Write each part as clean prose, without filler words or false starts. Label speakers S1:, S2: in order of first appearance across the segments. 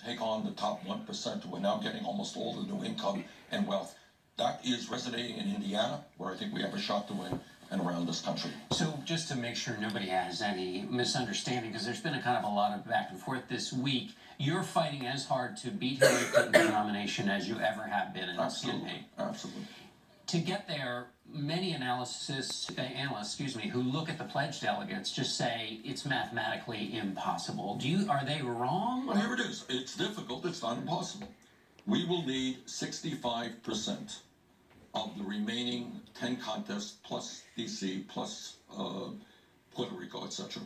S1: take on the top 1%. We're now getting almost all the new income and wealth. That is resonating in Indiana, where I think we have a shot to win, and around this country.
S2: So just to make sure nobody has any misunderstanding, because there's been a kind of a lot of back and forth this week, you're fighting as hard to beat Hillary Clinton's nomination as you ever have been in this campaign.
S1: Absolutely.
S2: To get there, many analysts, who look at the pledge delegates just say it's mathematically impossible. Are they wrong?
S1: Well, here it is. It's difficult. It's not impossible. We will need 65% of the remaining 10 contests, plus D.C., plus Puerto Rico, etc.,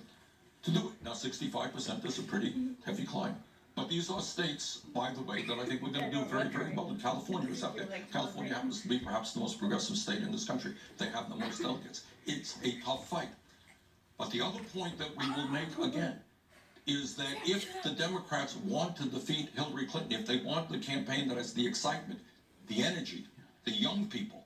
S1: to do it. Now, 65% is a pretty heavy climb. But these are states, by the way, that I think we're going to do very, very well. And California is out there. California happens to be perhaps the most progressive state in this country. They have the most delegates. It's a tough fight. But the other point that we will make again is that if the Democrats want to defeat Hillary Clinton, if they want the campaign that has the excitement, the energy, the young people,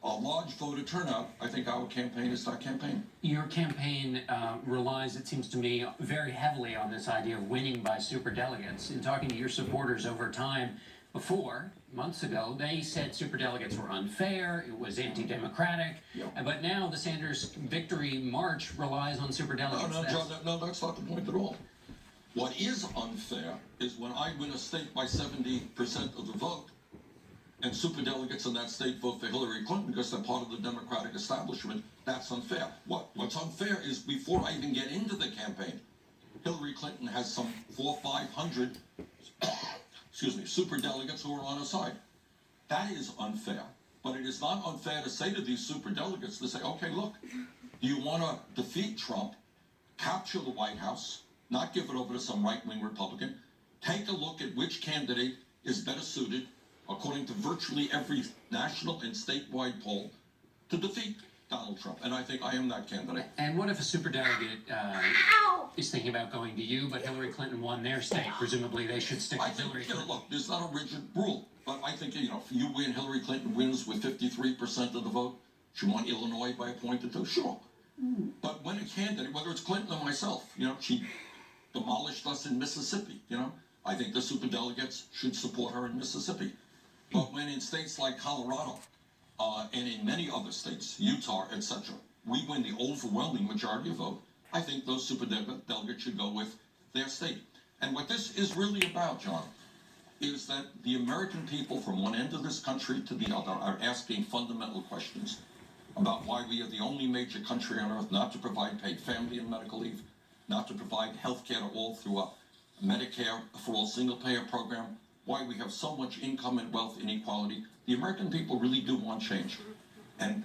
S1: a large voter turnout, I think our campaign is that campaign.
S2: Your campaign relies, it seems to me, very heavily on this idea of winning by superdelegates. In talking to your supporters over time, before, months ago, they said superdelegates were unfair, it was anti-democratic, but now the Sanders Victory March relies on superdelegates.
S1: No, John, no, that's not the point at all. What is unfair is when I win a state by 70% of the vote, and superdelegates in that state vote for Hillary Clinton because they're part of the Democratic establishment. That's unfair. What's unfair is before I even get into the campaign, Hillary Clinton has some 400 or 500 superdelegates who are on her side. That is unfair. But it is not unfair to say to these superdelegates, to say, okay, look, you want to defeat Trump, capture the White House, not give it over to some right-wing Republican, take a look at which candidate is better suited, according to virtually every national and statewide poll, to defeat Donald Trump. And I think I am that candidate.
S2: And what if a superdelegate is thinking about going to you, but Hillary Clinton won their state? Presumably they should stick with Hillary Clinton.
S1: Look, there's not a rigid rule. But I think, if you win, Hillary Clinton wins with 53% of the vote. She won Illinois by a point or two, sure. But when a candidate, whether it's Clinton or myself, she demolished us in Mississippi, I think the superdelegates should support her in Mississippi. But when in states like Colorado and in many other states, Utah, etc., we win the overwhelming majority of vote, I think those superdelegates should go with their state. And what this is really about, John, is that the American people from one end of this country to the other are asking fundamental questions about why we are the only major country on earth not to provide paid family and medical leave, not to provide health care to all through a Medicare for all single-payer program, why we have so much income and wealth inequality. The American people really do want change. And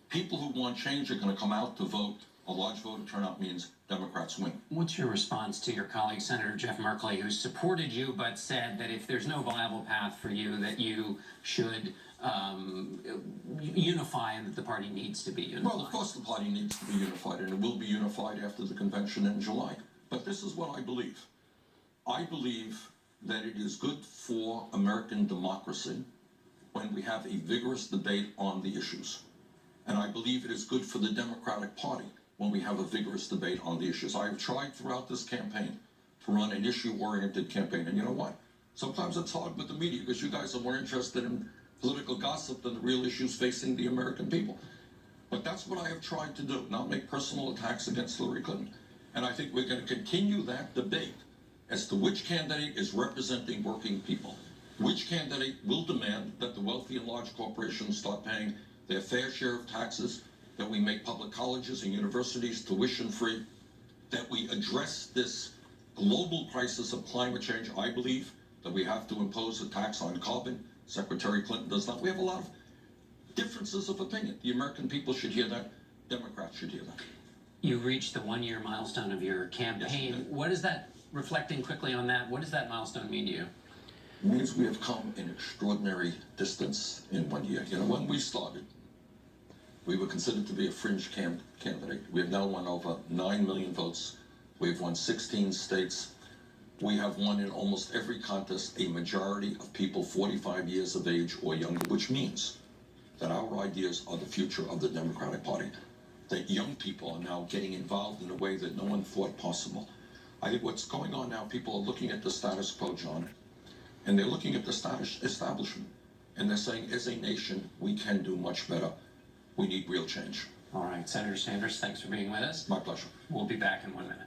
S1: people who want change are going to come out to vote. A large voter turnout means Democrats win.
S2: What's your response to your colleague, Senator Jeff Merkley, who supported you but said that if there's no viable path for you, that you should unify and that the party needs to be unified?
S1: Well, of course the party needs to be unified, and it will be unified after the convention in July. But this is what I believe. I believe that it is good for American democracy when we have a vigorous debate on the issues. And I believe it is good for the Democratic Party when we have a vigorous debate on the issues. I have tried throughout this campaign to run an issue-oriented campaign. And you know what? Sometimes it's hard with the media because you guys are more interested in political gossip than the real issues facing the American people. But that's what I have tried to do, not make personal attacks against Hillary Clinton. And I think we're going to continue that debate as to which candidate is representing working people, which candidate will demand that the wealthy and large corporations start paying their fair share of taxes, that we make public colleges and universities tuition-free, that we address this global crisis of climate change. I believe that we have to impose a tax on carbon. Secretary Clinton does not. We have a lot of differences of opinion. The American people should hear that. Democrats should hear that.
S2: You reached the one-year milestone of your campaign.
S1: Yes,
S2: what is that, reflecting quickly on that, what does that milestone mean to you?
S1: It means we have come an extraordinary distance in 1 year. When we started, we were considered to be a fringe candidate. We have now won over 9 million votes. We've won 16 states. We have won in almost every contest a majority of people 45 years of age or younger, which means that our ideas are the future of the Democratic Party. That young people are now getting involved in a way that no one thought possible. I think what's going on now, people are looking at the status quo, John, and they're looking at the status establishment, and they're saying, as a nation, we can do much better. We need real change.
S2: All right, Senator Sanders, thanks for being with us.
S1: My pleasure.
S2: We'll be back in 1 minute.